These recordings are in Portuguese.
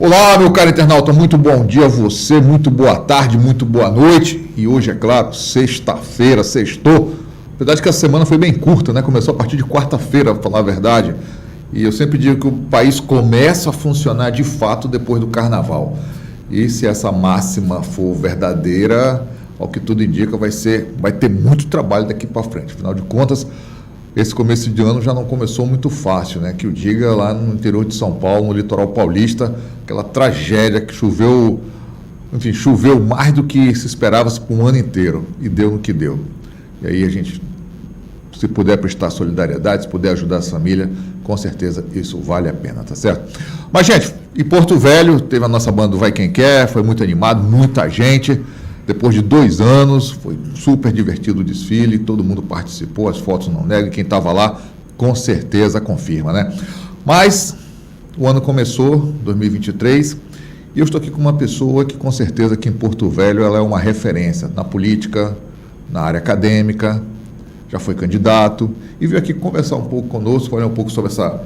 Olá, meu caro internauta, muito bom dia a você, muito boa tarde, muito boa noite. E hoje, é claro, sexta-feira, sextou. Verdade que a semana foi bem curta, né? Começou a partir de quarta-feira, para falar a verdade. E eu sempre digo que o país começa a funcionar de fato depois do carnaval. E se essa máxima for verdadeira, ao que tudo indica, vai ter muito trabalho daqui para frente. Afinal de contas, esse começo de ano já não começou muito fácil, né? Que o diga lá no interior de São Paulo, no litoral paulista, aquela tragédia que choveu mais do que se esperava por um ano inteiro, e deu no que deu. E aí a gente, se puder prestar solidariedade, se puder ajudar as famílias, com certeza isso vale a pena, tá certo? Mas, gente, em Porto Velho, teve a nossa banda do Vai Quem Quer, foi muito animado, muita gente. Depois de 2 anos, foi super divertido o desfile, todo mundo participou, as fotos não negam, quem estava lá com certeza confirma, né? Mas o ano começou, 2023, e eu estou aqui com uma pessoa que com certeza aqui em Porto Velho ela é uma referência na política, na área acadêmica, já foi candidato, e veio aqui conversar um pouco conosco, falar um pouco sobre essa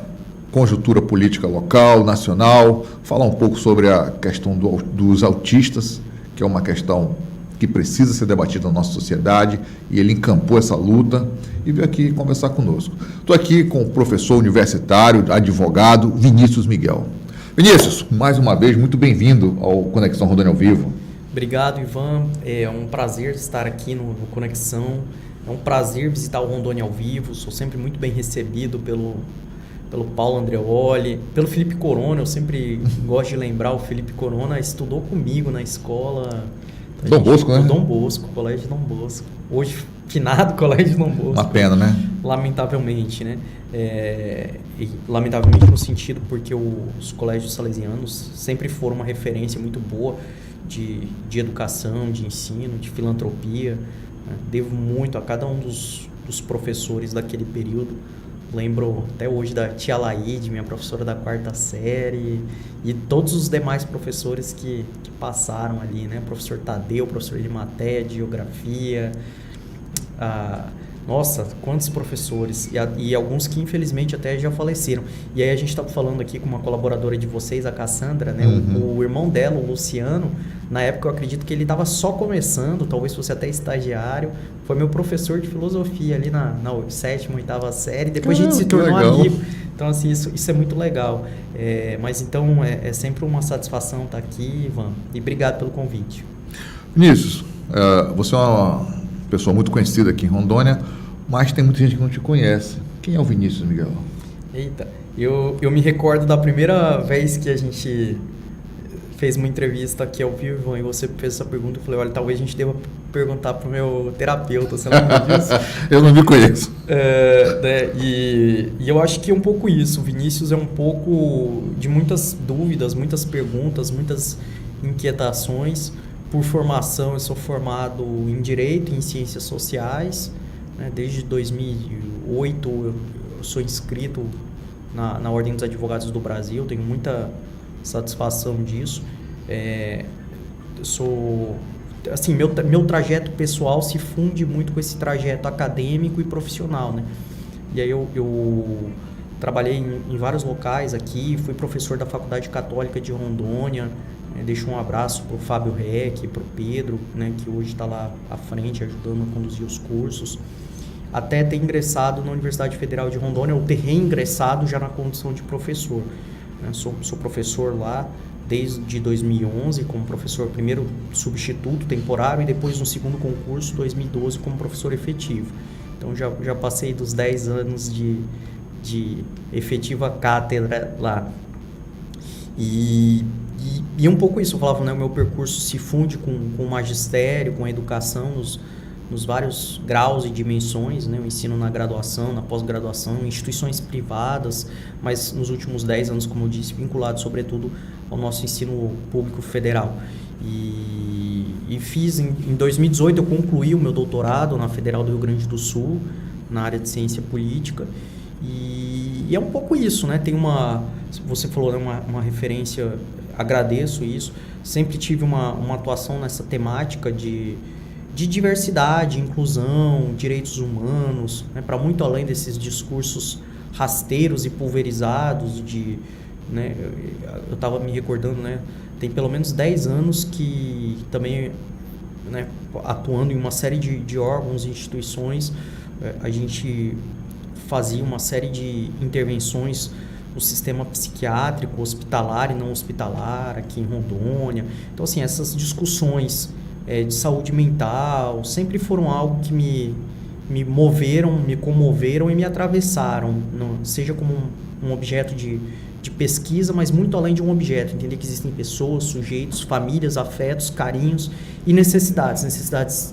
conjuntura política local, nacional, falar um pouco sobre a questão dos autistas, que é uma questão que precisa ser debatida na nossa sociedade, e ele encampou essa luta e veio aqui conversar conosco. Estou aqui com o professor universitário, advogado, Vinícius Miguel. Vinícius, mais uma vez, muito bem-vindo ao Conexão Rondônia ao Vivo. Obrigado, Ivan. É um prazer estar aqui no Conexão. É um prazer visitar o Rondônia ao Vivo. Sou sempre muito bem recebido pelo Paulo Andreoli, pelo Felipe Corona. Eu sempre gosto de lembrar, o Felipe Corona estudou comigo na escola Dom Bosco, né? Dom Bosco, Colégio Dom Bosco. Hoje, finado Colégio Dom Bosco. Uma pena, né? Lamentavelmente, né? E lamentavelmente no sentido porque os colégios salesianos sempre foram uma referência muito boa de educação, de ensino, de filantropia. Né? Devo muito a cada um dos professores daquele período. Lembro até hoje da tia Laide, minha professora da 4ª série, e todos os demais professores que passaram ali, né? Professor Tadeu, professor de matéria, de geografia. Nossa, quantos professores, e alguns que infelizmente até já faleceram. E aí a gente estava falando aqui com uma colaboradora de vocês, a Cassandra, né? Uhum. O irmão dela, o Luciano, na época eu acredito que ele estava só começando, talvez fosse até estagiário, foi meu professor de filosofia ali na 7ª, 8ª série, depois a gente se tornou amigo. Então, assim, isso é muito legal. Mas então é sempre uma satisfação estar aqui, Ivan, e obrigado pelo convite. Vinícius, você é uma pessoa muito conhecida aqui em Rondônia, mas tem muita gente que não te conhece. Quem é o Vinícius Miguel? Eita, eu me recordo da primeira vez que a gente fez uma entrevista aqui ao vivo e você fez essa pergunta. Eu falei, olha, talvez a gente deva perguntar pro meu terapeuta, você lembra disso? Eu não me conheço. E eu acho que é um pouco isso. O Vinícius é um pouco de muitas dúvidas, muitas perguntas, muitas inquietações. Por formação, eu sou formado em Direito e em Ciências Sociais. Né? Desde 2008 eu sou inscrito na Ordem dos Advogados do Brasil, tenho muita satisfação disso. Assim, meu trajeto pessoal se funde muito com esse trajeto acadêmico e profissional, né? E aí eu trabalhei em vários locais aqui, fui professor da Faculdade Católica de Rondônia. Deixo um abraço para o Fábio Reck, para o Pedro, né, que hoje está lá à frente ajudando a conduzir os cursos. Até ter ingressado na Universidade Federal de Rondônia, ou ter reingressado já na condição de professor. Sou professor lá desde 2011, como professor primeiro substituto temporário e depois no segundo concurso, 2012, como professor efetivo. Então já passei dos 10 anos de efetiva cátedra lá. E um pouco isso, eu falava, né, o meu percurso se funde com o magistério, com a educação nos vários graus e dimensões, né, o ensino na graduação, na pós-graduação, em instituições privadas, mas nos últimos 10 anos, como eu disse, vinculado sobretudo ao nosso ensino público federal. E fiz, em 2018, eu concluí o meu doutorado na Federal do Rio Grande do Sul, na área de ciência política, e é um pouco isso, né, tem você falou, né, uma referência, agradeço isso, sempre tive uma atuação nessa temática de diversidade, inclusão, direitos humanos, né, para muito além desses discursos rasteiros e pulverizados de né? Eu estava me recordando, né? Tem pelo menos 10 anos que também, né, atuando em uma série de órgãos e instituições, a gente fazia uma série de intervenções no sistema psiquiátrico, hospitalar e não hospitalar, aqui em Rondônia. Então, assim, essas discussões de saúde mental sempre foram algo que me moveram, me comoveram e me atravessaram, seja como um objeto de pesquisa, mas muito além de um objeto, entender que existem pessoas, sujeitos, famílias, afetos, carinhos e necessidades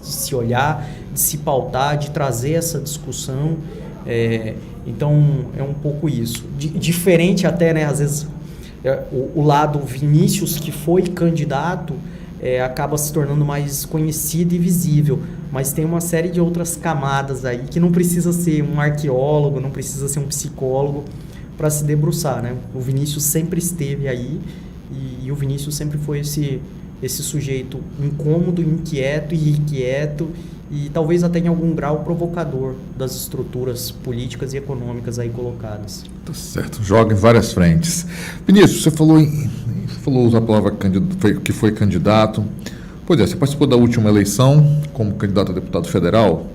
de se olhar, de se pautar, de trazer essa discussão. Então, é um pouco isso. Diferente até, né, às vezes, o lado Vinícius, que foi candidato, acaba se tornando mais conhecido e visível, mas tem uma série de outras camadas aí que não precisa ser um arqueólogo, não precisa ser um psicólogo para se debruçar, né? O Vinícius sempre esteve aí e o Vinícius sempre foi esse sujeito incômodo, inquieto e irrequieto e talvez até em algum grau provocador das estruturas políticas e econômicas aí colocadas. Tá certo, joga em várias frentes. Vinícius, você falou usar a palavra que foi candidato. Pois é, você participou da última eleição como candidato a deputado federal.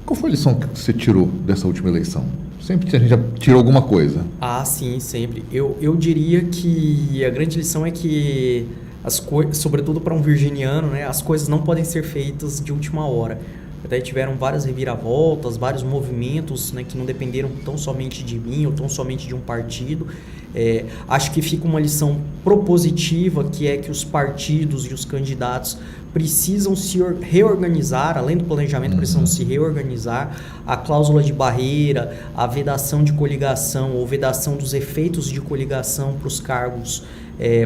Qual foi a lição que você tirou dessa última eleição? Sempre a gente já tirou alguma coisa. Ah, sim, sempre. Eu diria que a grande lição é que sobretudo para um virginiano, né, as coisas não podem ser feitas de última hora. Até tiveram várias reviravoltas, vários movimentos, né, que não dependeram tão somente de mim ou tão somente de um partido. Acho que fica uma lição propositiva, que é que os partidos e os candidatos precisam se reorganizar, além do planejamento, precisam se reorganizar. A cláusula de barreira, a vedação de coligação ou vedação dos efeitos de coligação para os cargos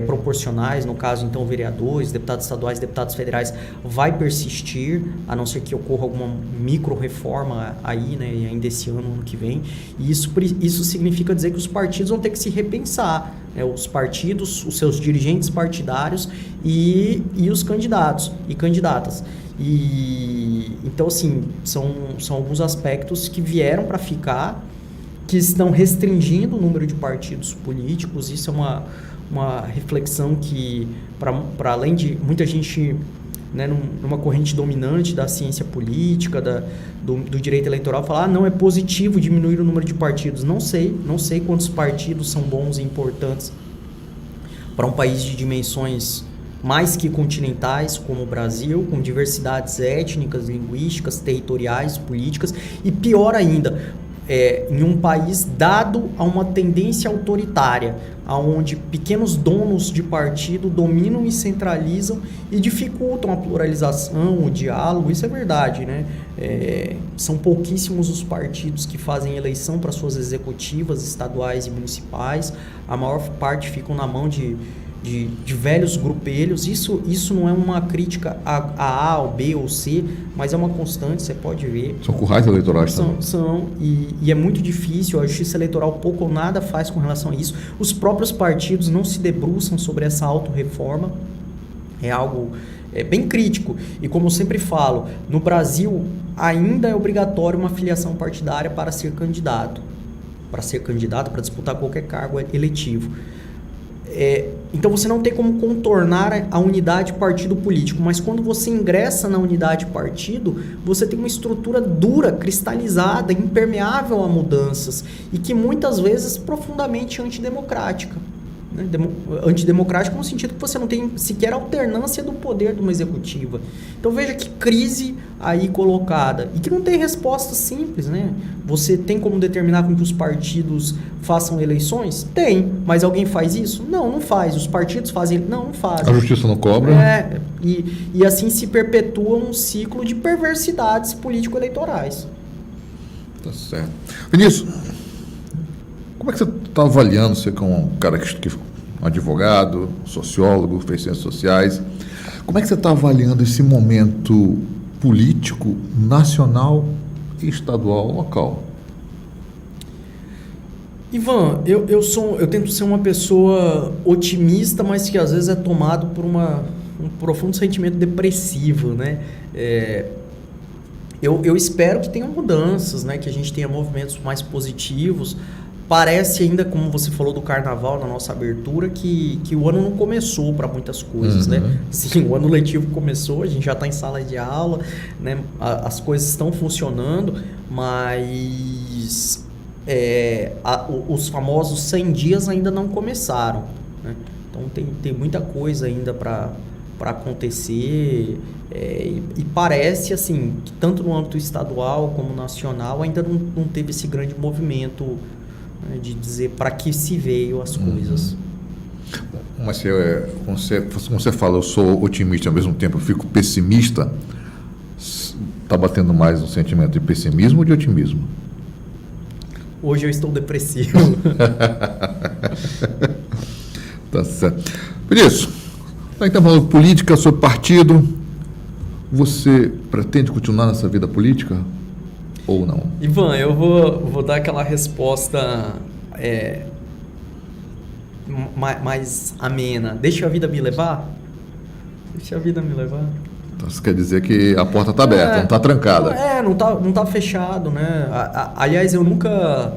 proporcionais, no caso então vereadores, deputados estaduais, deputados federais, vai persistir, a não ser que ocorra alguma micro-reforma aí, né, ainda esse ano que vem. E isso significa dizer que os partidos vão ter que se repensar, né, os partidos, os seus dirigentes partidários e os candidatos e candidatas. Então, assim, são alguns aspectos que vieram para ficar, que estão restringindo o número de partidos políticos. Isso é uma reflexão que, para além de muita gente, né, numa corrente dominante da ciência política, do direito eleitoral, falar, não é positivo diminuir o número de partidos. Não sei quantos partidos são bons e importantes para um país de dimensões mais que continentais, como o Brasil, com diversidades étnicas, linguísticas, territoriais, políticas, e pior ainda, em um país dado a uma tendência autoritária, onde pequenos donos de partido dominam e centralizam e dificultam a pluralização, o diálogo. Isso é verdade, né? São pouquíssimos os partidos que fazem eleição para suas executivas estaduais e municipais, a maior parte ficam na mão de velhos grupelhos. Isso não é uma crítica a A, ou B ou C, mas é uma constante, você pode ver. São currais eleitorais também. E é muito difícil, a justiça eleitoral pouco ou nada faz com relação a isso. Os próprios partidos não se debruçam sobre essa autorreforma, é algo bem crítico. E como eu sempre falo, no Brasil ainda é obrigatório uma filiação partidária para ser candidato, para disputar qualquer cargo eletivo. Então você não tem como contornar a unidade partido político, mas quando você ingressa na unidade partido, você tem uma estrutura dura, cristalizada, impermeável a mudanças e que muitas vezes profundamente antidemocrática. Né? Antidemocrática no sentido que você não tem sequer alternância do poder de uma executiva. Então veja que crise aí colocada e que não tem resposta simples, né? Você tem como determinar com que os partidos façam eleições? Tem, mas alguém faz isso? Não faz. Os partidos fazem? Não fazem. A justiça não cobra? E assim se perpetua um ciclo de perversidades político-eleitorais. Tá certo. Vinícius, como é que você está avaliando, você como um cara que um advogado, sociólogo, fez ciências sociais, como é que você está avaliando esse momento político nacional e estadual local? Ivan, eu tento ser uma pessoa otimista, mas que às vezes é tomado por um profundo sentimento depressivo, né? Eu espero que tenha mudanças, né? Que a gente tenha movimentos mais positivos. parece ainda, como você falou do carnaval na nossa abertura, que o ano não começou para muitas coisas, né? Sim, o ano letivo começou, a gente já está em sala de aula, né? As coisas estão funcionando, mas os famosos 100 dias ainda não começaram, né? Então tem muita coisa ainda para acontecer, e parece assim que tanto no âmbito estadual como nacional ainda não teve esse grande movimento, né, de dizer para que se veio as coisas. Mas como você fala, eu sou otimista e ao mesmo tempo eu fico pessimista. Está batendo mais no sentimento de pessimismo ou de otimismo? Hoje eu estou depressivo. Tá certo. Por isso, nós estamos falando de política, sobre partido. Você pretende continuar nessa vida política ou não? Ivan, eu vou dar aquela resposta mais amena. Deixa a vida me levar? Deixa a vida me levar. Então, isso quer dizer que a porta está aberta, não está trancada. Não tá fechado, né? Aliás, eu nunca...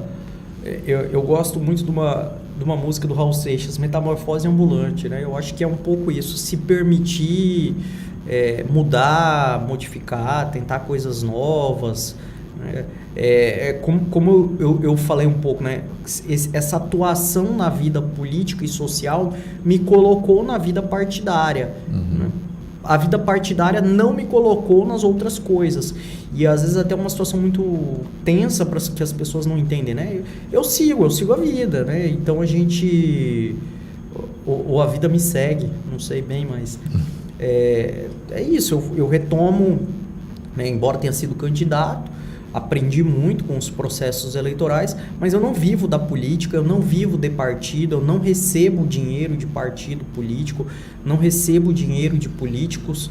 Eu gosto muito de uma música do Raul Seixas, Metamorfose Ambulante, né? Eu acho que é um pouco isso, se permitir mudar, modificar, tentar coisas novas, né? Como eu falei um pouco, né? Essa atuação na vida política e social me colocou na vida partidária, né? A vida partidária não me colocou nas outras coisas. E às vezes até uma situação muito tensa para que as pessoas não entendem, né? Eu sigo a vida, né? Então a gente... Ou a vida me segue, não sei bem, mas... É isso, eu retomo, né? Embora tenha sido candidato, aprendi muito com os processos eleitorais, mas eu não vivo da política, eu não vivo de partido, eu não recebo dinheiro de partido político, não recebo dinheiro de políticos.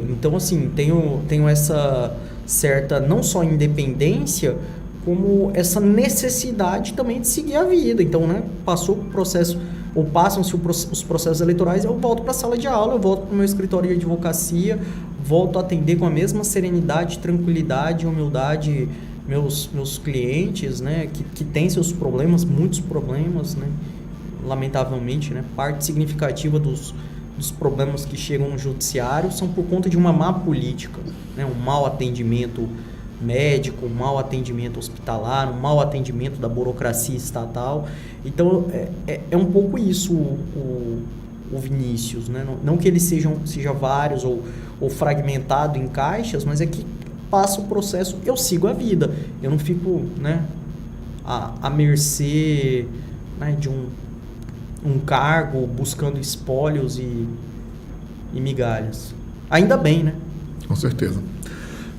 Então, assim, tenho essa certa, não só independência, como essa necessidade também de seguir a vida. Então, né, passou o processo, ou passam-se os processos eleitorais, eu volto para a sala de aula, eu volto para o meu escritório de advocacia, volto a atender com a mesma serenidade, tranquilidade e humildade meus clientes, né, que têm seus problemas, muitos problemas, né, lamentavelmente, né, parte significativa dos problemas que chegam no judiciário são por conta de uma má política, né, um mau atendimento médico, um mau atendimento hospitalar, um mau atendimento da burocracia estatal. Então, é um pouco isso o Vinícius, né? Não que ele seja vários ou fragmentado em caixas, mas é que passa o processo, eu sigo a vida, eu não fico, né, à mercê, né, de um cargo buscando espólios e migalhas. Ainda bem, né? Com certeza.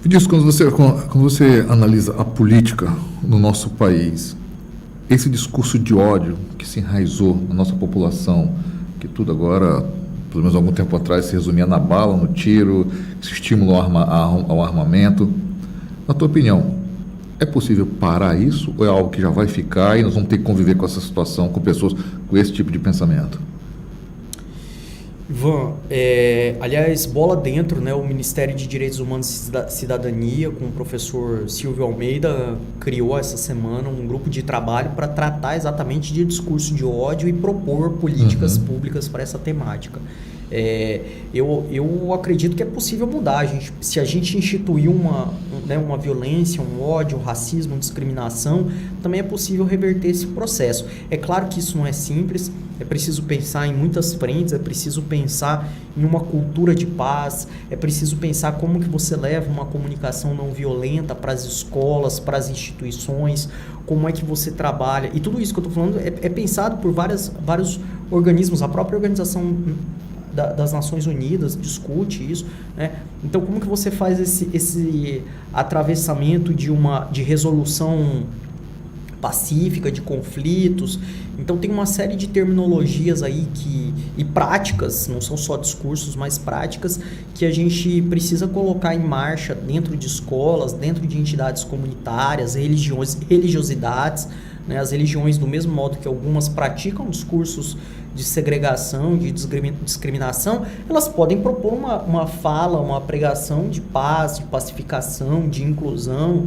Vinícius, quando você analisa a política no nosso país, esse discurso de ódio que se enraizou na nossa população, que tudo agora, pelo menos algum tempo atrás, se resumia na bala, no tiro, esse estímulo ao armamento. Na tua opinião, é possível parar isso ou é algo que já vai ficar e nós vamos ter que conviver com essa situação, com pessoas com esse tipo de pensamento? Ivan, aliás, bola dentro, né? O Ministério de Direitos Humanos e Cidadania, com o professor Silvio Almeida, criou essa semana um grupo de trabalho para tratar exatamente de discurso de ódio e propor políticas públicas para essa temática. Eu acredito que é possível mudar. Se a gente instituir uma violência, um ódio, um racismo, uma discriminação, também é possível reverter esse processo. É claro que isso não é simples, é preciso pensar em muitas frentes, é preciso pensar em uma cultura de paz, é preciso pensar como que você leva uma comunicação não violenta para as escolas, para as instituições, como é que você trabalha. E tudo isso que eu estou falando é pensado por vários organismos, a própria Organização das Nações Unidas discute isso, né? Então, como que você faz esse atravessamento de resolução pacífica de conflitos? Então, tem uma série de terminologias aí e práticas, não são só discursos, mas práticas que a gente precisa colocar em marcha dentro de escolas, dentro de entidades comunitárias, religiosidades, né? As religiões, do mesmo modo que algumas praticam discursos de segregação, de discriminação, elas podem propor uma fala, uma pregação de paz, de pacificação, de inclusão.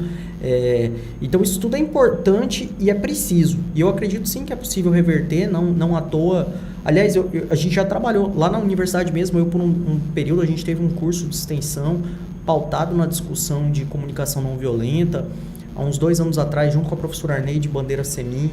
Então isso tudo é importante e é preciso. E eu acredito sim que é possível reverter, não à toa. Aliás, a gente já trabalhou lá na universidade mesmo, por um período a gente teve um curso de extensão pautado na discussão de comunicação não violenta. Há uns 2 anos atrás, junto com a professora Arneide Bandeira Semi,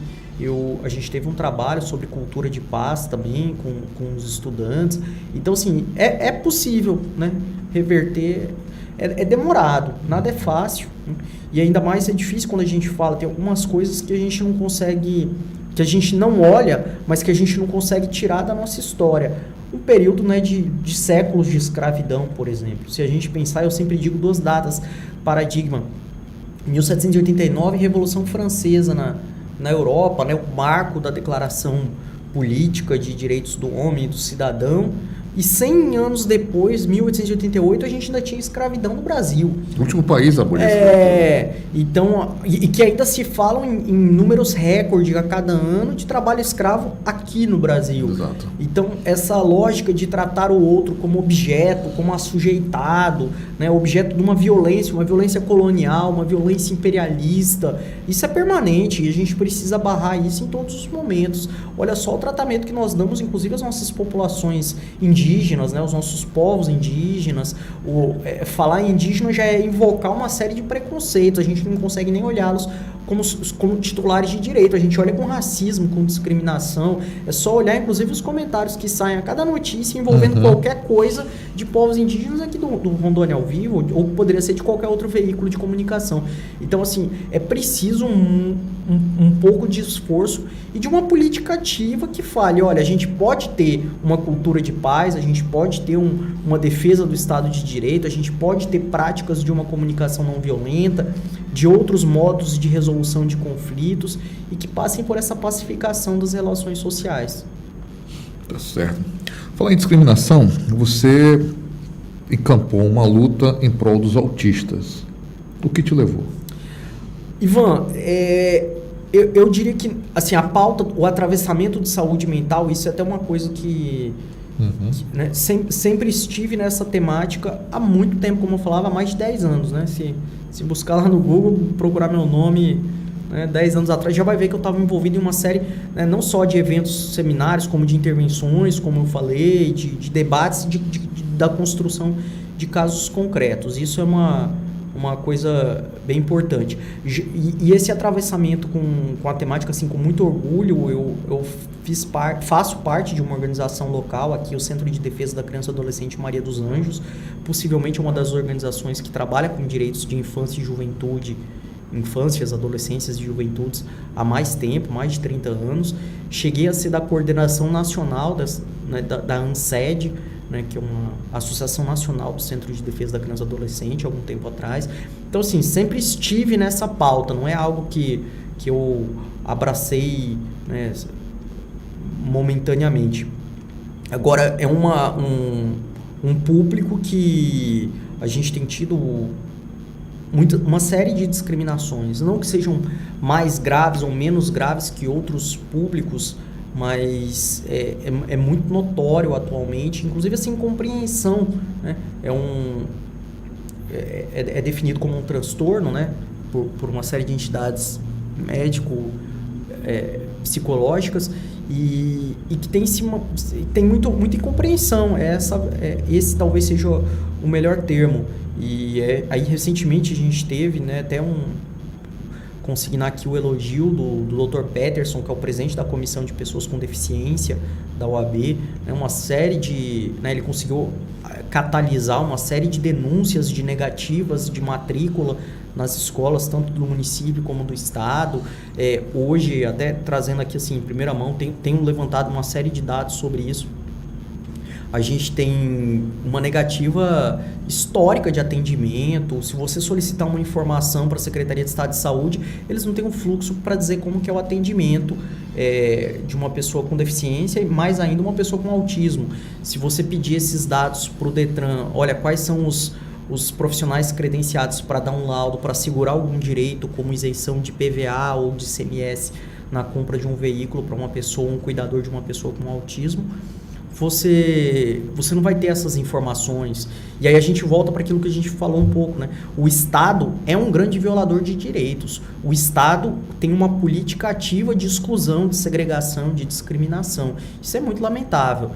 a gente teve um trabalho sobre cultura de paz também com os estudantes. Então, assim, é possível, né, reverter. É demorado, nada é fácil, né? E ainda mais é difícil quando a gente fala, tem algumas coisas que a gente não consegue, que a gente não olha, mas que a gente não consegue tirar da nossa história. Um período, né, de séculos de escravidão, por exemplo. Se a gente pensar, eu sempre digo 2 datas, paradigma. 1789, Revolução Francesa na Europa, né, o marco da declaração política de direitos do homem e do cidadão. E 100 anos depois, 1888, a gente ainda tinha escravidão no Brasil. O último país a abolir. Então, e que ainda se falam em números recorde a cada ano de trabalho escravo aqui no Brasil. Exato. Então, essa lógica de tratar o outro como objeto, como assujeitado, né, objeto de uma violência colonial, uma violência imperialista, isso é permanente e a gente precisa barrar isso em todos os momentos. Olha só o tratamento que nós damos, inclusive, às nossas populações indígenas, né, os nossos povos indígenas. Falar em indígena já é invocar uma série de preconceitos, a gente não consegue nem olhá-los como titulares de direito, a gente olha com racismo, com discriminação. É só olhar, inclusive, os comentários que saem a cada notícia envolvendo qualquer coisa de povos indígenas aqui do Rondônia ao Vivo, ou poderia ser de qualquer outro veículo de comunicação. Então, assim, é preciso um pouco de esforço e de uma política ativa que fale, olha, a gente pode ter uma cultura de paz, a gente pode ter uma defesa do Estado de Direito, a gente pode ter práticas de uma comunicação não violenta, de outros modos de resolução de conflitos e que passem por essa pacificação das relações sociais. Tá certo. Falar em discriminação, você encampou uma luta em prol dos autistas. O que te levou? Ivan, eu diria que assim, a pauta, o atravessamento de saúde mental, isso é até uma coisa que né, sempre estive nessa temática há muito tempo, como eu falava, há mais de 10 anos. Né? Se buscar lá no Google, procurar meu nome, né, 10 anos atrás, já vai ver que eu estava envolvido em uma série, né, não só de eventos seminários, como de intervenções, como eu falei, de debates, da construção de casos concretos. Isso é uma coisa bem importante. E esse atravessamento com a temática, assim, com muito orgulho, eu faço parte de uma organização local, aqui o Centro de Defesa da Criança e Adolescente Maria dos Anjos, possivelmente uma das organizações que trabalha com direitos de infância e juventude, infâncias, adolescências e juventudes há mais tempo, mais de 30 anos. Cheguei a ser da coordenação nacional da ANSED, né, que é uma Associação Nacional do Centro de Defesa da Criança e Adolescente, há algum tempo atrás. Então, assim, sempre estive nessa pauta, não é algo que eu abracei, né, momentaneamente. Agora, é um público que a gente tem tido uma série de discriminações, não que sejam mais graves ou menos graves que outros públicos, mas é muito notório atualmente, inclusive essa incompreensão, né? É definido como um transtorno, né? Por uma série de entidades psicológicas e que tem muita incompreensão. Esse talvez seja o melhor termo. E aí recentemente a gente teve, né, até consignar aqui o elogio do Dr. Peterson, que é o presidente da Comissão de Pessoas com Deficiência da OAB, né, uma série ele conseguiu catalisar uma série de denúncias de negativas de matrícula nas escolas, tanto do município como do estado. Hoje, até trazendo aqui assim, em primeira mão, tenho levantado uma série de dados sobre isso. A gente tem uma negativa histórica de atendimento. Se você solicitar uma informação para a Secretaria de Estado de Saúde, eles não têm um fluxo para dizer como que é o atendimento de uma pessoa com deficiência e mais ainda uma pessoa com autismo. Se você pedir esses dados para o Detran, olha, quais são os profissionais credenciados para dar um laudo, para assegurar algum direito, como isenção de PVA ou de ICMS na compra de um veículo para uma pessoa, um cuidador de uma pessoa com autismo, você não vai ter essas informações. E aí a gente volta para aquilo que a gente falou um pouco, né? O Estado é um grande violador de direitos. O Estado tem uma política ativa de exclusão, de segregação, de discriminação. Isso é muito lamentável.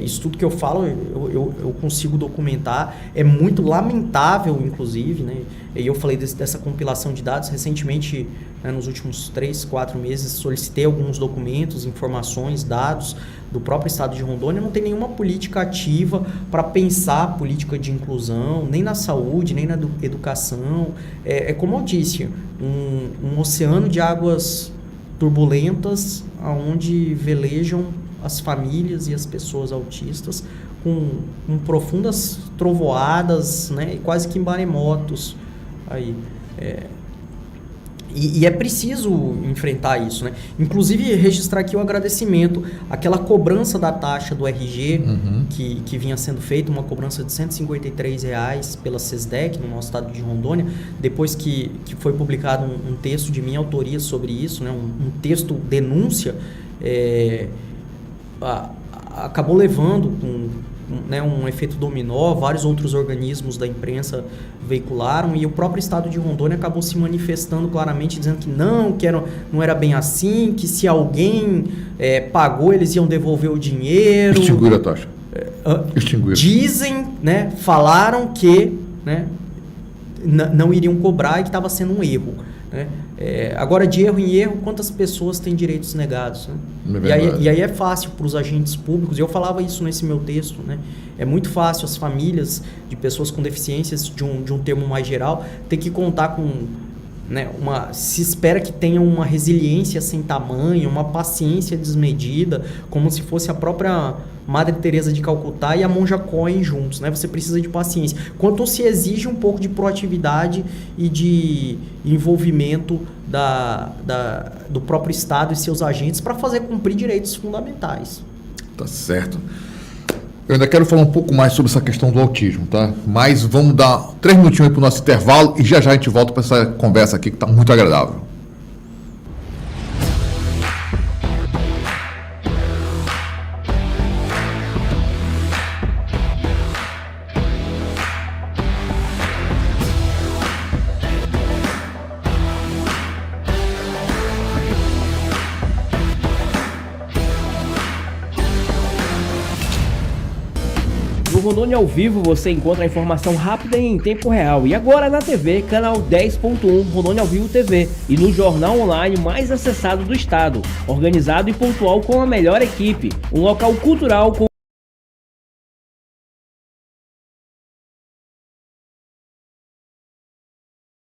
Isso tudo que eu falo, eu consigo documentar. É muito lamentável, inclusive, né? E eu falei dessa compilação de dados recentemente, né, nos últimos 3, 4 meses, solicitei alguns documentos, informações, dados do próprio Estado de Rondônia. Não tem nenhuma política ativa para pensar a política de inclusão, nem na saúde, nem na educação. É como eu disse, um oceano de águas turbulentas, onde velejam as famílias e as pessoas autistas com profundas trovoadas, né, e quase que em maremotos. Aí, e é preciso enfrentar isso, né? Inclusive, registrar aqui o agradecimento, aquela cobrança da taxa do RG, que vinha sendo feita, uma cobrança de R$153 pela SESDEC, no nosso estado de Rondônia, depois que foi publicado um texto de minha autoria sobre isso, né? Um texto denúncia, acabou levando um efeito dominó, vários outros organismos da imprensa veicularam, e o próprio Estado de Rondônia acabou se manifestando claramente, dizendo que não era bem assim, que se alguém pagou, eles iam devolver o dinheiro. Extinguir a taxa. Dizem, né, falaram que, né, não iriam cobrar e que estava sendo um erro, né? Agora, de erro em erro, quantas pessoas têm direitos negados, né? E aí é fácil para os agentes públicos, e eu falava isso nesse meu texto, né? É muito fácil as famílias de pessoas com deficiências, de um termo mais geral, ter que contar com, né, se espera que tenha uma resiliência sem tamanho, uma paciência desmedida, como se fosse a própria Madre Teresa de Calcutá e a Monja Coen juntos, né? Você precisa de paciência. Quanto se exige um pouco de proatividade e de envolvimento do próprio Estado e seus agentes para fazer cumprir direitos fundamentais. Tá certo. Eu ainda quero falar um pouco mais sobre essa questão do autismo, tá? Mas vamos dar 3 minutinhos aí para o nosso intervalo e já a gente volta para essa conversa aqui que está muito agradável. No Rondônia ao Vivo você encontra a informação rápida e em tempo real. E agora na TV, canal 10.1 Rondônia ao Vivo TV. E no jornal online mais acessado do estado. Organizado e pontual com a melhor equipe. Um local cultural com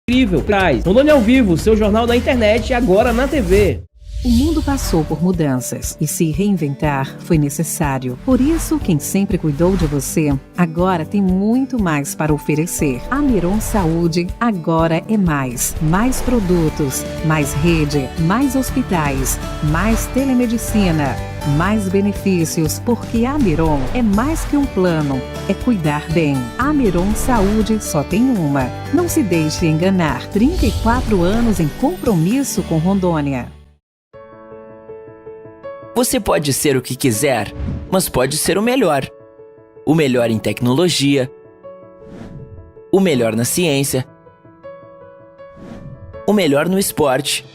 incrível. Rondônia ao Vivo, seu jornal da internet, agora na TV. O mundo passou por mudanças e se reinventar foi necessário. Por isso, quem sempre cuidou de você, agora tem muito mais para oferecer. A Miron Saúde agora é mais. Mais produtos, mais rede, mais hospitais, mais telemedicina, mais benefícios, porque a Miron é mais que um plano, é cuidar bem. A Miron Saúde só tem uma. Não se deixe enganar. 34 anos em compromisso com Rondônia. Você pode ser o que quiser, mas pode ser o melhor. O melhor em tecnologia, o melhor na ciência, o melhor no esporte.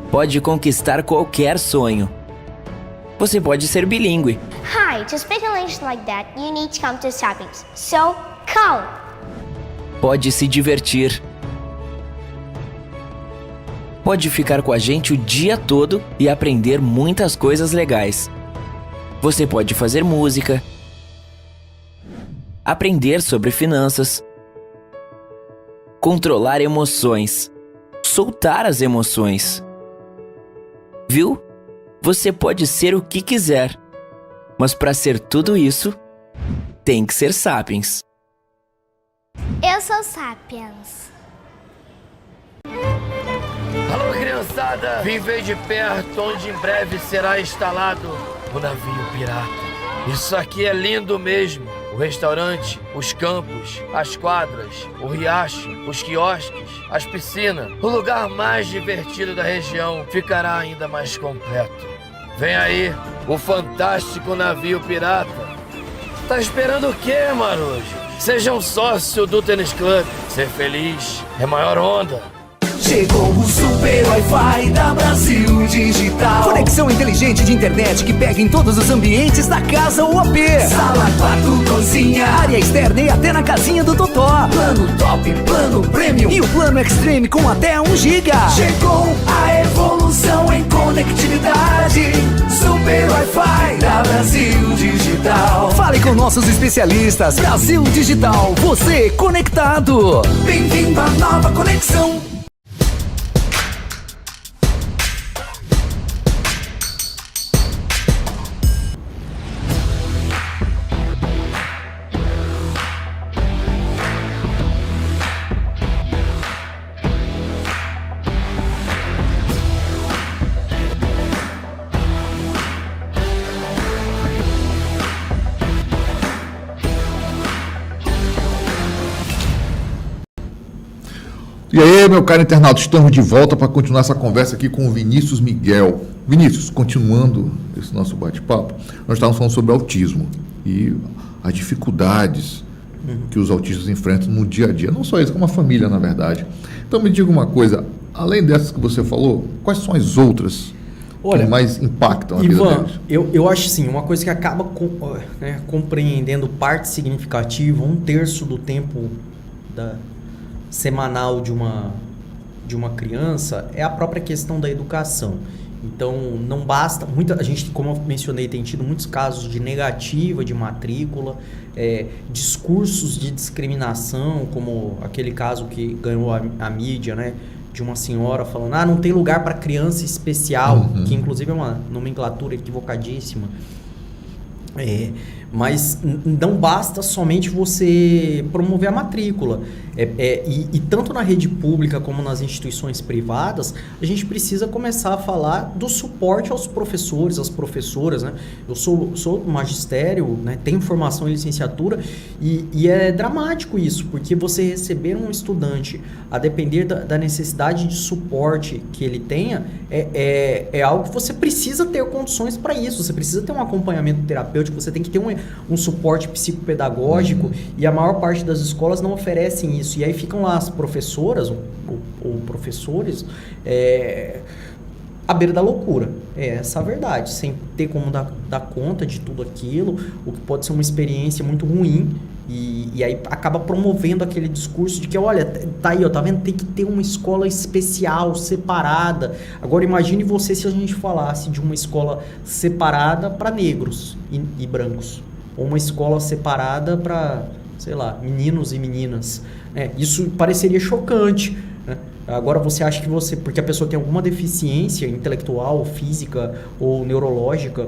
Pode conquistar qualquer sonho. Você pode ser bilíngue. Hi, to speak English like that, you need to come to Sapiens. So, come! Pode se divertir. Pode ficar com a gente o dia todo e aprender muitas coisas legais. Você pode fazer música, aprender sobre finanças, controlar emoções, soltar as emoções. Viu? Você pode ser o que quiser, mas para ser tudo isso, tem que ser Sapiens. Eu sou Sapiens. Alô, criançada! Vim ver de perto onde em breve será instalado o navio pirata. Isso aqui é lindo mesmo. O restaurante, os campos, as quadras, o riacho, os quiosques, as piscinas. O lugar mais divertido da região ficará ainda mais completo. Vem aí, o fantástico navio pirata. Tá esperando o quê, marujo? Seja um sócio do Tênis Club. Ser feliz é maior onda. Chegou o super Wi-Fi da Brasil Digital. Conexão inteligente de internet que pega em todos os ambientes da casa ou AP. Sala, quarto, cozinha, área externa e até na casinha do Totó. Plano top, plano premium e o plano extreme com até 1 GB. Chegou a evolução em conectividade. Super Wi-Fi da Brasil Digital. Fale com nossos especialistas. Brasil Digital, você conectado. Bem-vindo à nova conexão. E aí, meu caro internauta, estamos de volta para continuar essa conversa aqui com o Vinícius Miguel. Vinícius, continuando esse nosso bate-papo, nós estávamos falando sobre autismo e as dificuldades que os autistas enfrentam no dia a dia. Não só isso, como a família, na verdade. Então me diga uma coisa, além dessas que você falou, quais são as outras que mais impactam a vida deles? Eu acho assim, uma coisa que acaba compreendendo parte significativa, 1/3 do tempo semanal de uma criança é a própria questão da educação. Então não basta, a gente, como eu mencionei, tem tido muitos casos de negativa de matrícula, discursos de discriminação, como aquele caso que ganhou a mídia, né, de uma senhora falando, não tem lugar para criança especial, que inclusive é uma nomenclatura equivocadíssima. Mas não basta somente você promover a matrícula. E tanto na rede pública como nas instituições privadas, a gente precisa começar a falar do suporte aos professores, às professoras, né? Eu sou magistério, né? Tenho formação em licenciatura e é dramático isso, porque você receber um estudante a depender da necessidade de suporte que ele tenha é algo que você precisa ter condições para isso, você precisa ter um acompanhamento terapêutico, você tem que ter um suporte psicopedagógico, e a maior parte das escolas não oferecem isso. E aí ficam lá as professoras ou professores à beira da loucura. Essa é a verdade, sem ter como dar conta de tudo aquilo, o que pode ser uma experiência muito ruim. E aí acaba promovendo aquele discurso de que, olha, tá aí, ó, tá vendo? Tem que ter uma escola especial, separada. Agora imagine você se a gente falasse de uma escola separada para negros e brancos, ou uma escola separada para, sei lá, meninos e meninas. Isso pareceria chocante, né? Agora você acha que porque a pessoa tem alguma deficiência intelectual, física ou neurológica,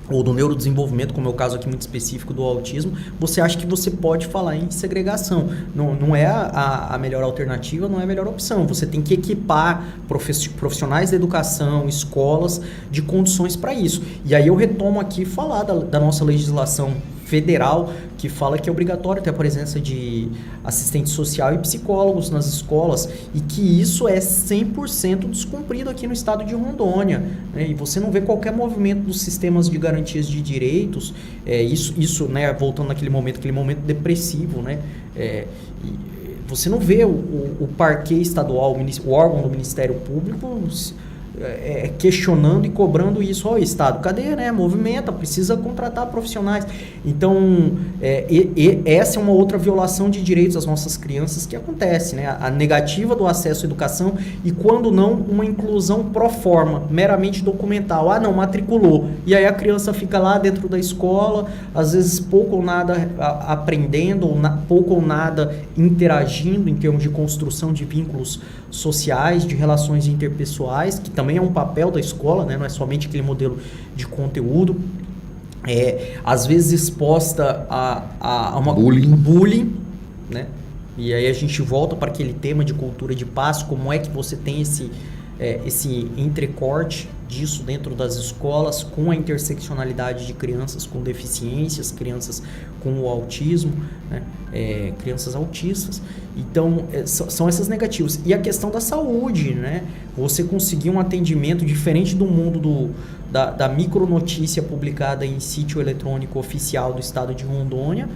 ou do neurodesenvolvimento, como é o caso aqui muito específico do autismo, você acha que você pode falar em segregação. Não é a melhor alternativa, não é a melhor opção. Você tem que equipar profissionais da educação, escolas, de condições para isso. E aí eu retomo aqui falar da nossa legislação federal, que fala que é obrigatório ter a presença de assistente social e psicólogos nas escolas, e que isso é 100% descumprido aqui no estado de Rondônia, né? E você não vê qualquer movimento dos sistemas de garantias de direitos, isso, né, voltando naquele momento depressivo, né? Você não vê o parquê estadual, o órgão do Ministério Público questionando e cobrando isso ao Estado. Cadê, né? Movimenta, precisa contratar profissionais. Então, essa é uma outra violação de direitos das nossas crianças que acontece, né? A negativa do acesso à educação e, quando não, uma inclusão pro forma, meramente documental. Não, matriculou. E aí a criança fica lá dentro da escola, às vezes pouco ou nada aprendendo, pouco ou nada interagindo em termos de construção de vínculos sociais, de relações interpessoais, que também é um papel da escola, né? Não é somente aquele modelo de conteúdo. Às vezes exposta a uma bullying, né? E aí a gente volta para aquele tema de cultura de paz, como é que você tem esse entrecorte disso dentro das escolas, com a interseccionalidade de crianças com deficiências, crianças com o autismo, né? Crianças autistas. Então, são essas negativas. E a questão da saúde, né? Você conseguir um atendimento diferente do mundo da micronotícia publicada em sítio eletrônico oficial do estado de Rondônia,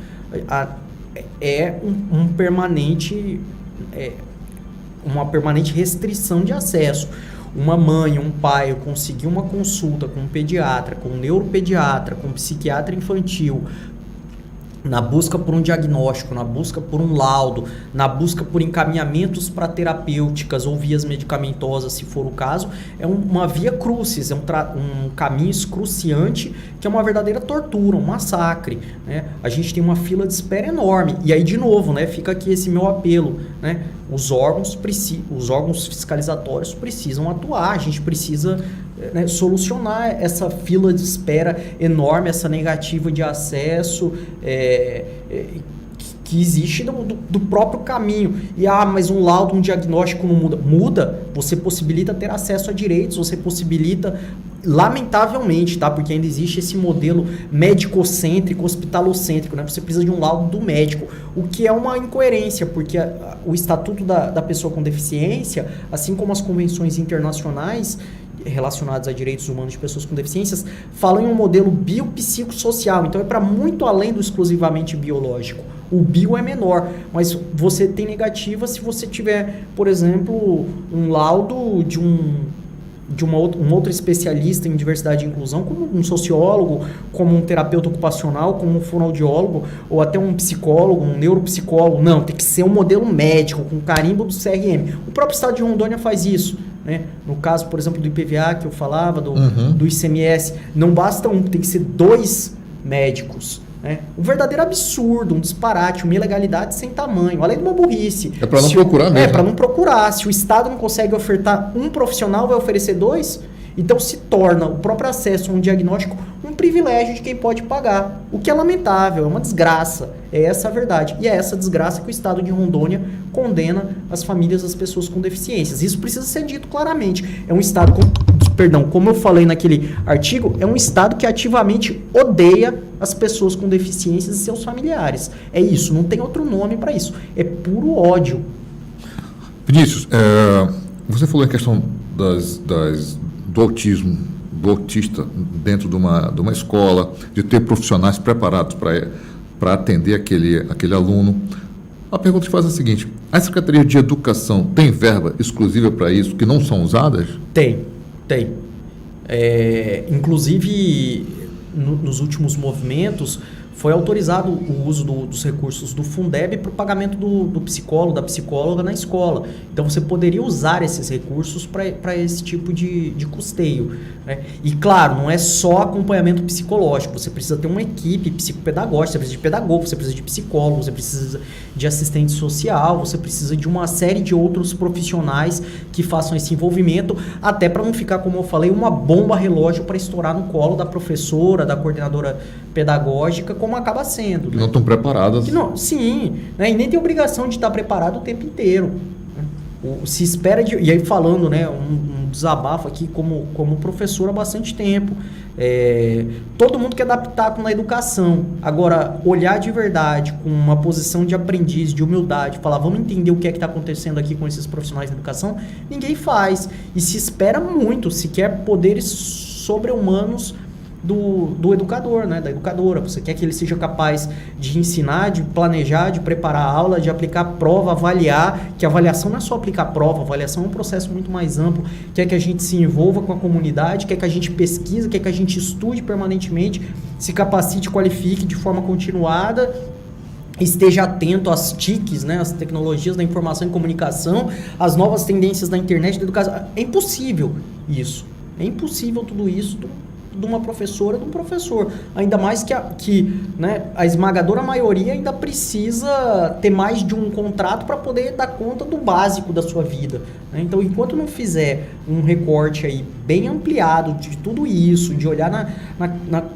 uma permanente restrição de acesso. Uma mãe, um pai conseguir uma consulta com um pediatra, com um neuropediatra, com um psiquiatra infantil, na busca por um diagnóstico, na busca por um laudo, na busca por encaminhamentos para terapêuticas ou vias medicamentosas, se for o caso, é uma via crucis, um caminho excruciante, que é uma verdadeira tortura, um massacre, né? A gente tem uma fila de espera enorme. E aí, de novo, né, fica aqui esse meu apelo, né? Os órgãos fiscalizatórios precisam atuar, a gente precisa, né, solucionar essa fila de espera enorme, essa negativa de acesso que existe do próprio caminho. Mas um laudo, um diagnóstico não muda. Muda, você possibilita ter acesso a direitos, você possibilita, lamentavelmente, tá? Porque ainda existe esse modelo médico-cêntrico, hospitalocêntrico, né? Você precisa de um laudo do médico, o que é uma incoerência, porque o Estatuto da Pessoa com Deficiência, assim como as convenções internacionais relacionadas a direitos humanos de pessoas com deficiências, falam em um modelo biopsicossocial, então é para muito além do exclusivamente biológico. O bio é menor, mas você tem negativa se você tiver, por exemplo, um laudo de um outro especialista em diversidade e inclusão, como um sociólogo, como um terapeuta ocupacional, como um fonoaudiólogo, ou até um psicólogo, um neuropsicólogo. Não, tem que ser um modelo médico, com carimbo do CRM. O próprio estado de Rondônia faz isso, né? No caso, por exemplo, do IPVA, que eu falava, do ICMS, não basta um, tem que ser 2 médicos. Um verdadeiro absurdo, um disparate, uma ilegalidade sem tamanho, além de uma burrice. É para não procurar mesmo. É para não procurar. Se o Estado não consegue ofertar um profissional, vai oferecer 2? Então se torna o próprio acesso a um diagnóstico um privilégio de quem pode pagar. O que é lamentável, é uma desgraça. É essa a verdade. E é essa desgraça que o Estado de Rondônia condena as famílias das pessoas com deficiências. Isso precisa ser dito claramente. É um Estado, como eu falei naquele artigo, é um Estado que ativamente odeia as pessoas com deficiências e seus familiares. É isso, não tem outro nome para isso. É puro ódio. Vinícius, você falou em questão do autismo, do autista dentro de uma escola, de ter profissionais preparados para atender aquele aluno. A pergunta que faz é a seguinte: a Secretaria de Educação tem verba exclusiva para isso, que não são usadas? Tem. Inclusive, nos últimos movimentos, foi autorizado o uso dos recursos do Fundeb para o pagamento do psicólogo, da psicóloga na escola. Então, você poderia usar esses recursos para esse tipo de custeio, né? E, claro, não é só acompanhamento psicológico. Você precisa ter uma equipe psicopedagógica, você precisa de pedagogo, você precisa de psicólogo, você precisa de assistente social, você precisa de uma série de outros profissionais que façam esse envolvimento, até para não ficar, como eu falei, uma bomba relógio para estourar no colo da professora, da coordenadora pedagógica, como acaba sendo. Que não estão preparadas. Sim, né? E nem tem obrigação de estar preparado o tempo inteiro. Se espera e aí falando, né, um desabafo aqui como professor há bastante tempo. Todo mundo quer dar pitaco na educação. Agora, olhar de verdade, com uma posição de aprendiz, de humildade, falar, vamos entender o que é que está acontecendo aqui com esses profissionais da educação, ninguém faz. E se espera muito, se quer poderes sobre-humanos do educador, né, da educadora. Você quer que ele seja capaz de ensinar, de planejar, de preparar a aula, de aplicar prova, avaliar, que a avaliação não é só aplicar prova, a avaliação é um processo muito mais amplo, quer que a gente se envolva com a comunidade, quer que a gente pesquise, quer que a gente estude permanentemente, se capacite, qualifique de forma continuada, esteja atento às TICs, né, às tecnologias da informação e comunicação, às novas tendências da internet, da educação. É impossível isso. É impossível tudo isso de uma professora, de um professor. Ainda mais que né, a esmagadora maioria ainda precisa ter mais de um contrato para poder dar conta do básico da sua vida, né? Então, enquanto não fizer um recorte aí bem ampliado de tudo isso, de olhar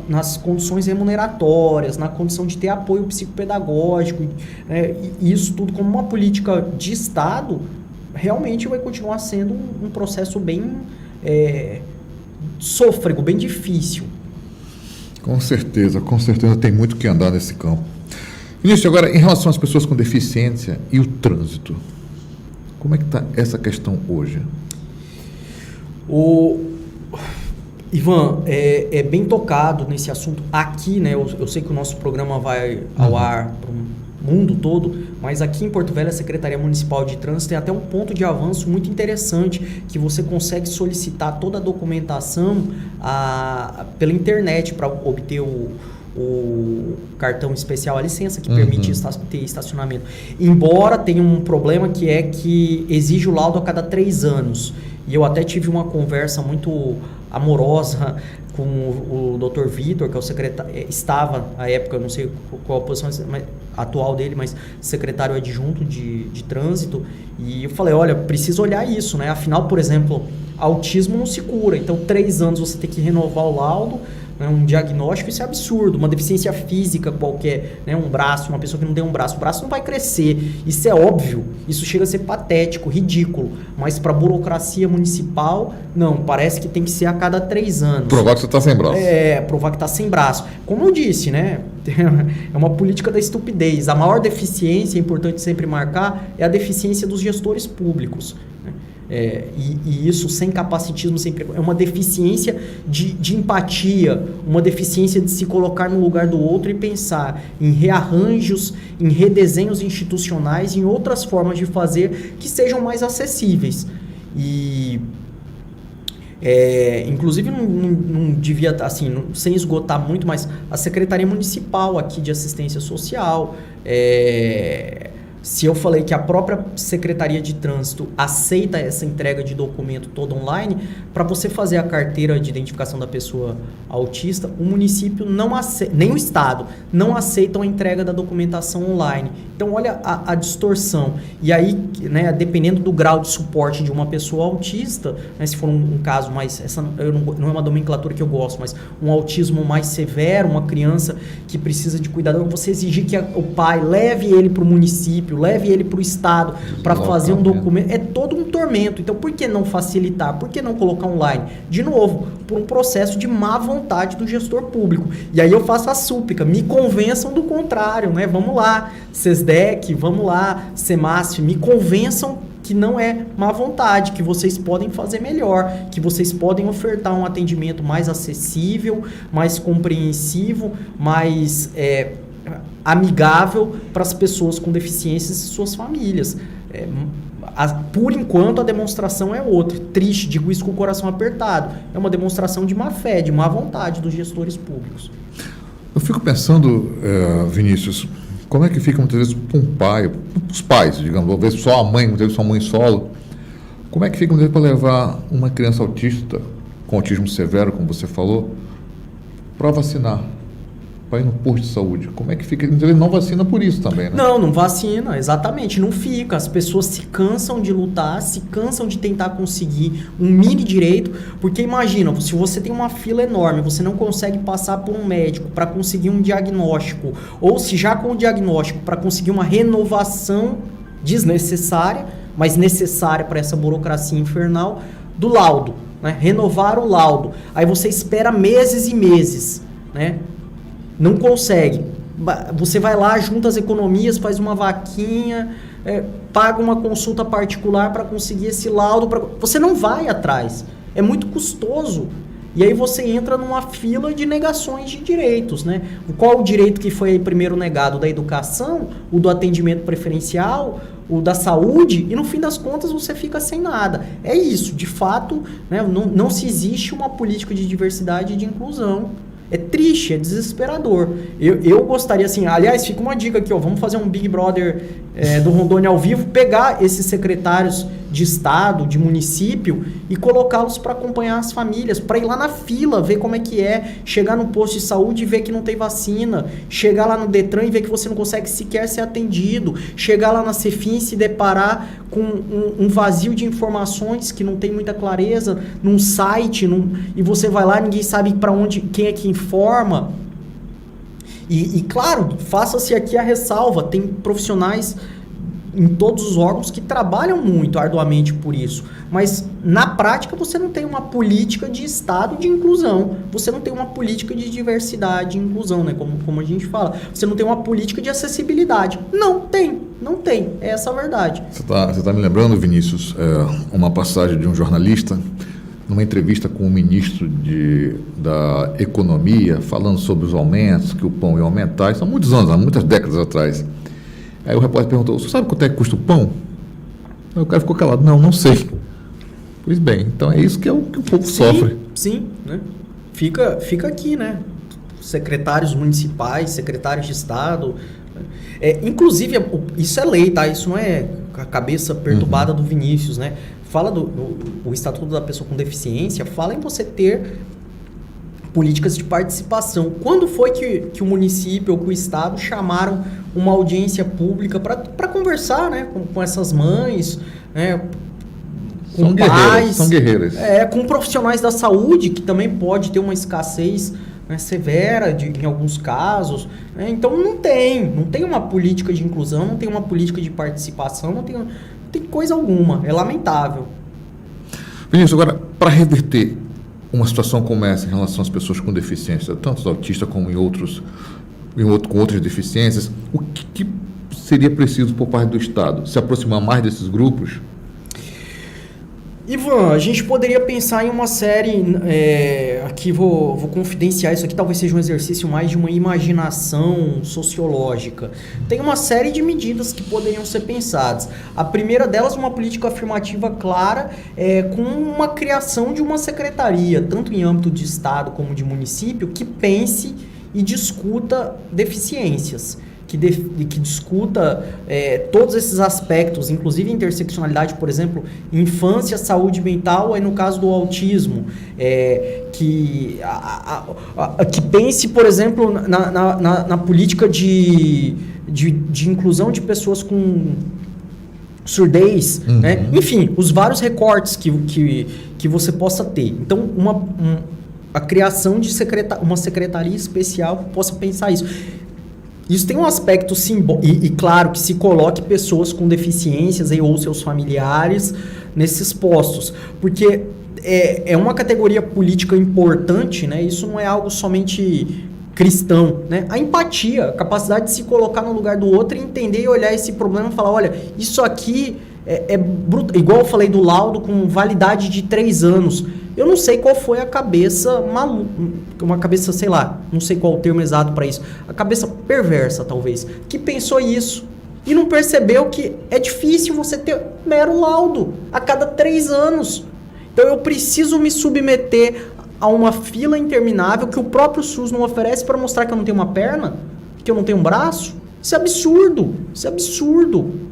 nas condições remuneratórias, na condição de ter apoio psicopedagógico, né, e isso tudo como uma política de Estado, realmente vai continuar sendo um processo bem sôfrego, bem difícil. Com certeza tem muito que andar nesse campo. Vinícius, agora, em relação às pessoas com deficiência e o trânsito, como é que está essa questão hoje? Ivan, é bem tocado nesse assunto aqui, né? Eu sei que o nosso programa vai ao ar para o mundo todo, mas aqui em Porto Velho, a Secretaria Municipal de Trânsito tem até um ponto de avanço muito interessante, que você consegue solicitar toda a documentação pela internet para obter o cartão especial, a licença que permite ter estacionamento. Embora tenha um problema que exige o laudo a cada 3 anos. E eu até tive uma conversa muito amorosa com o Dr. Vitor, que é o secretário, estava à época, eu não sei qual a posição atual dele, mas secretário adjunto de trânsito, e eu falei, olha, preciso olhar isso, né? Afinal, por exemplo, autismo não se cura, então 3 anos você tem que renovar o laudo, né? Um diagnóstico, isso é absurdo, uma deficiência física qualquer, né? Um braço, uma pessoa que não tem um braço, o braço não vai crescer, isso é óbvio, isso chega a ser patético, ridículo, mas para a burocracia municipal, não, parece que tem que ser a cada 3 anos. Provar que você está sem braço. Provar que está sem braço. Como eu disse, né? É uma política da estupidez. A maior deficiência, é importante sempre marcar, é a deficiência dos gestores públicos. Né? E isso sem capacitismo, é uma deficiência de empatia, uma deficiência de se colocar no lugar do outro e pensar em rearranjos, em redesenhos institucionais, em outras formas de fazer que sejam mais acessíveis. Inclusive não devia, assim, sem esgotar muito, mas a Secretaria Municipal aqui de Assistência Social, se eu falei que a própria Secretaria de Trânsito aceita essa entrega de documento todo online, para você fazer a carteira de identificação da pessoa autista, o município não aceita, nem o Estado, não aceitam a entrega da documentação online. Então, olha a distorção. E aí, né, dependendo do grau de suporte de uma pessoa autista, né, se for um caso mais... não é uma nomenclatura que eu gosto, mas um autismo mais severo, uma criança que precisa de cuidado, você exigir que o pai leve ele para o município, leve ele para o Estado para fazer um documento. É todo um tormento. Então, por que não facilitar? Por que não colocar online? De novo, por um processo de má vontade do gestor público. E aí eu faço a súplica, me convençam do contrário, né? Vamos lá, SESDEC, vamos lá, SEMASF, me convençam que não é má vontade, que vocês podem fazer melhor, que vocês podem ofertar um atendimento mais acessível, mais compreensivo, mais amigável para as pessoas com deficiências e suas famílias. Por enquanto a demonstração é outra. Triste, digo isso com o coração apertado. É uma demonstração de má fé, de má vontade dos gestores públicos. Eu fico pensando, Vinícius, como é que fica muitas vezes para um pai, os pais, digamos, talvez só a mãe, muitas vezes só a mãe solo, como é que fica muitas vezes para levar uma criança autista, com autismo severo, como você falou, para vacinar? Para ir no posto de saúde, como é que fica? Ele não vacina por isso também, né? Não vacina, exatamente, não fica. As pessoas se cansam de lutar, se cansam de tentar conseguir um mini direito, porque imagina, se você tem uma fila enorme, você não consegue passar por um médico para conseguir um diagnóstico, ou se já com o diagnóstico, para conseguir uma renovação desnecessária, mas necessária para essa burocracia infernal, do laudo, né? Renovar o laudo. Aí você espera meses e meses, né? Não consegue. Você vai lá, junta as economias, faz uma vaquinha, paga uma consulta particular para conseguir esse laudo. Você não vai atrás. É muito custoso. E aí você entra numa fila de negações de direitos, né? Qual o direito que foi primeiro negado? O da educação, o do atendimento preferencial, o da saúde, e no fim das contas você fica sem nada. É isso, de fato, né? Não se existe uma política de diversidade e de inclusão. É triste, é desesperador. Eu gostaria, assim, aliás, fica uma dica aqui, ó, vamos fazer um Big Brother do Rondônia ao vivo, pegar esses secretários de estado, de município e colocá-los para acompanhar as famílias, para ir lá na fila, ver como é que é, chegar no posto de saúde e ver que não tem vacina, chegar lá no Detran e ver que você não consegue sequer ser atendido, chegar lá na Cefim e se deparar com um vazio de informações que não tem muita clareza num site, e você vai lá, ninguém sabe para onde, quem é que informa. E claro, faça-se aqui a ressalva, tem profissionais em todos os órgãos que trabalham muito arduamente por isso. Mas, na prática, você não tem uma política de Estado de inclusão. Você não tem uma política de diversidade e inclusão, né? Como a gente fala. Você não tem uma política de acessibilidade. Não tem. É essa a verdade. Você tá me lembrando, Vinícius, uma passagem de um jornalista numa entrevista com o ministro da Economia, falando sobre os aumentos, que o pão ia aumentar. Isso há muitos anos, há muitas décadas atrás. Aí o repórter perguntou: você sabe quanto é que custa o pão? Aí o cara ficou calado: não sei. Pois bem, então é isso que o povo sofre. Sim, né? Fica aqui, né? Secretários municipais, secretários de Estado. Inclusive, isso é lei, tá? Isso não é a cabeça perturbada do Vinícius, né? Fala o Estatuto da Pessoa com Deficiência, fala em você ter políticas de participação. Quando foi que o município ou que o Estado chamaram uma audiência pública para conversar, né, com essas mães, né, com pais, são guerreiras. Com profissionais da saúde, que também pode ter uma escassez, né, severa em alguns casos, né? Então não tem uma política de inclusão, não tem uma política de participação, não tem coisa alguma. É lamentável. Vinícius, agora, para reverter uma situação como essa em relação às pessoas com deficiência, tanto os autistas como com outras deficiências, o que seria preciso por parte do Estado? Se aproximar mais desses grupos? Ivan, a gente poderia pensar em uma série, aqui vou confidenciar isso aqui, talvez seja um exercício mais de uma imaginação sociológica. Tem uma série de medidas que poderiam ser pensadas. A primeira delas, uma política afirmativa clara, com uma criação de uma secretaria, tanto em âmbito de Estado como de município, que pense e discuta deficiências. Que discuta todos esses aspectos, inclusive interseccionalidade, por exemplo, infância, saúde mental, aí no caso do autismo, que pense, por exemplo, na política de inclusão de pessoas com surdez, né? Enfim, os vários recortes que você possa ter. Então, a criação de uma secretaria especial que possa pensar isso. Isso tem um aspecto simbólico, e claro, que se coloque pessoas com deficiências ou seus familiares nesses postos, porque é uma categoria política importante, né? Isso não é algo somente cristão, né? A empatia, a capacidade de se colocar no lugar do outro e entender e olhar esse problema e falar: olha, isso aqui é bruto. Igual eu falei do laudo com validade de 3 anos. Eu não sei qual foi a cabeça maluca, uma cabeça, sei lá, não sei qual o termo exato para isso, a cabeça perversa, talvez, que pensou isso e não percebeu que é difícil você ter mero laudo a cada 3 anos. Então eu preciso me submeter a uma fila interminável que o próprio SUS não oferece para mostrar que eu não tenho uma perna, que eu não tenho um braço. Isso é absurdo, isso é absurdo.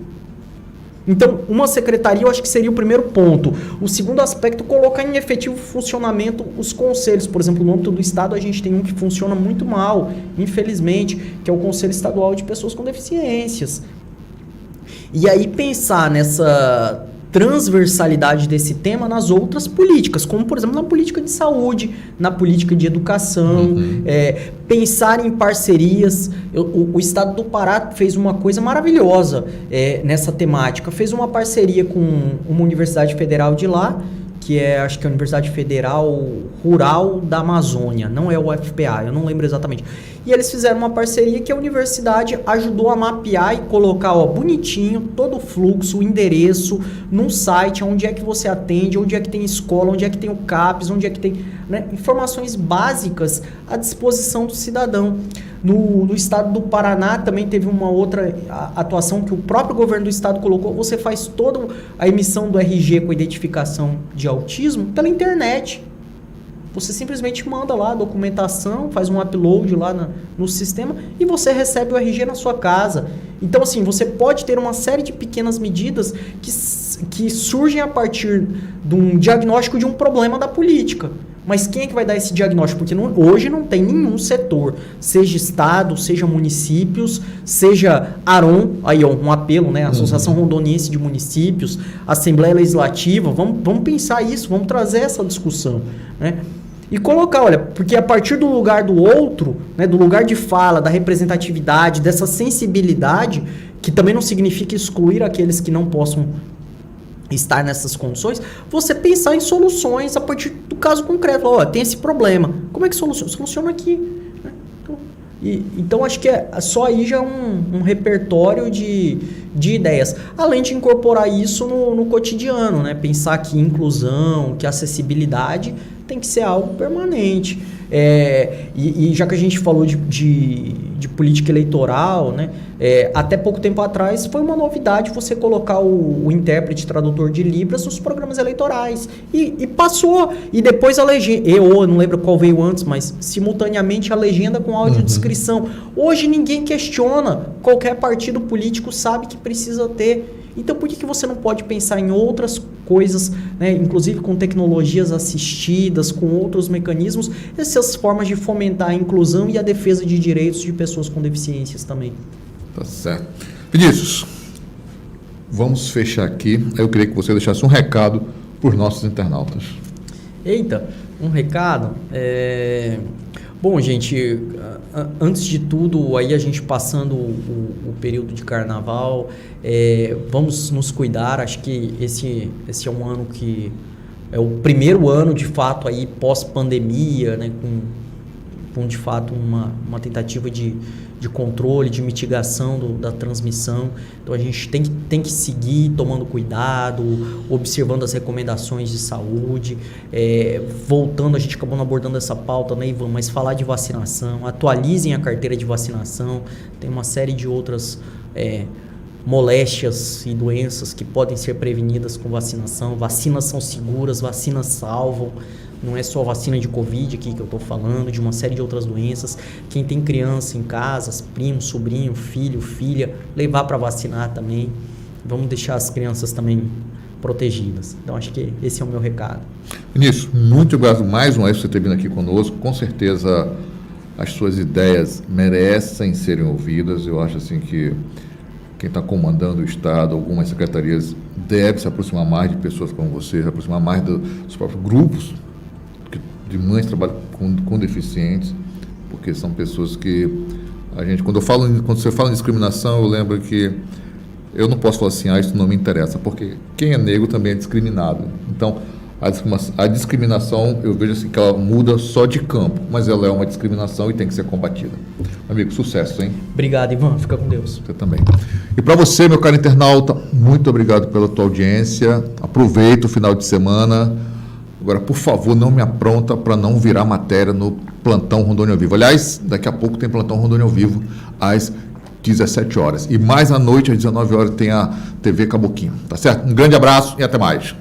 Então, uma secretaria eu acho que seria o primeiro ponto. O segundo aspecto, colocar em efetivo funcionamento os conselhos. Por exemplo, no âmbito do Estado, a gente tem um que funciona muito mal, infelizmente, que é o Conselho Estadual de Pessoas com Deficiências. E aí pensar nessa transversalidade desse tema nas outras políticas, como, por exemplo, na política de saúde, na política de educação, pensar em parcerias. O Estado do Pará fez uma coisa maravilhosa nessa temática, fez uma parceria com uma universidade federal de lá, que acho que é a Universidade Federal Rural da Amazônia, não é o UFPA, eu não lembro exatamente. E eles fizeram uma parceria que a universidade ajudou a mapear e colocar bonitinho todo o fluxo, o endereço, num site, onde é que você atende, onde é que tem escola, onde é que tem o CAPES, onde é que tem, né, informações básicas à disposição do cidadão. No estado do Paraná também teve uma outra atuação que o próprio governo do estado colocou. Você faz toda a emissão do RG com identificação de autismo pela internet. Você simplesmente manda lá a documentação, faz um upload lá no sistema e você recebe o RG na sua casa. Então, assim, você pode ter uma série de pequenas medidas que surgem a partir de um diagnóstico de um problema da política. Mas quem é que vai dar esse diagnóstico? Porque hoje não tem nenhum setor, seja Estado, seja municípios, seja ARON, aí um apelo, né? Associação Rondoniense de Municípios, Assembleia Legislativa, vamos pensar isso, vamos trazer essa discussão, né? E colocar, olha, porque a partir do lugar do outro, né, do lugar de fala, da representatividade, dessa sensibilidade, que também não significa excluir aqueles que não possam estar nessas condições, você pensar em soluções a partir do caso concreto. Ó, tem esse problema, como é que soluciona? Soluciona aqui. Então acho que só aí já é um repertório de ideias, além de incorporar isso no cotidiano, né? Pensar que inclusão, que acessibilidade tem que ser algo permanente. E já que a gente falou de política eleitoral, né? Até pouco tempo atrás foi uma novidade você colocar o intérprete tradutor de Libras nos programas eleitorais. E passou. E depois a legenda, eu não lembro qual veio antes, mas simultaneamente a legenda com audiodescrição. Hoje ninguém questiona. Qualquer partido político sabe que precisa ter. Então por que você não pode pensar em outras coisas, né, inclusive com tecnologias assistidas, com outros mecanismos, essas formas de fomentar a inclusão e a defesa de direitos de pessoas com deficiências também? Tá certo. Vinícius, vamos fechar aqui. Eu queria que você deixasse um recado para os nossos internautas. Eita, um recado? Bom, gente, antes de tudo, aí a gente passando o período de carnaval, vamos nos cuidar. Acho que esse é um ano que é o primeiro ano, de fato, aí pós-pandemia, né, com de fato uma tentativa de controle, de mitigação da transmissão. Então a gente tem que seguir tomando cuidado, observando as recomendações de saúde. Voltando, a gente acabou não abordando essa pauta, né, Ivan, mas falar de vacinação, atualizem a carteira de vacinação, tem uma série de outras moléstias e doenças que podem ser prevenidas com vacinação. Vacinas são seguras, vacinas salvam. Não é só vacina de Covid aqui que eu estou falando, de uma série de outras doenças. Quem tem criança em casa, primo, sobrinho, filho, filha, levar para vacinar também. Vamos deixar as crianças também protegidas. Então, acho que esse é o meu recado. Vinícius, muito obrigado mais uma vez por você ter vindo aqui conosco. Com certeza, as suas ideias merecem serem ouvidas. Eu acho assim que quem está comandando o Estado, algumas secretarias, deve se aproximar mais de pessoas como você, se aproximar mais dos próprios grupos de mães que trabalham com deficientes, porque são pessoas que a gente, quando você fala em discriminação, eu lembro que eu não posso falar assim, isso não me interessa, porque quem é negro também é discriminado. Então, a discriminação, eu vejo assim que ela muda só de campo, mas ela é uma discriminação e tem que ser combatida. Amigo, sucesso, hein? Obrigado, Ivan. Fica com Deus. Você também. E para você, meu caro internauta, muito obrigado pela tua audiência. Aproveita o final de semana. Agora, por favor, não me apronta para não virar matéria no Plantão Rondônia ao Vivo. Aliás, daqui a pouco tem Plantão Rondônia ao Vivo às 17 horas. E mais à noite, às 19 horas, tem a TV Caboquinho. Tá certo? Um grande abraço e até mais.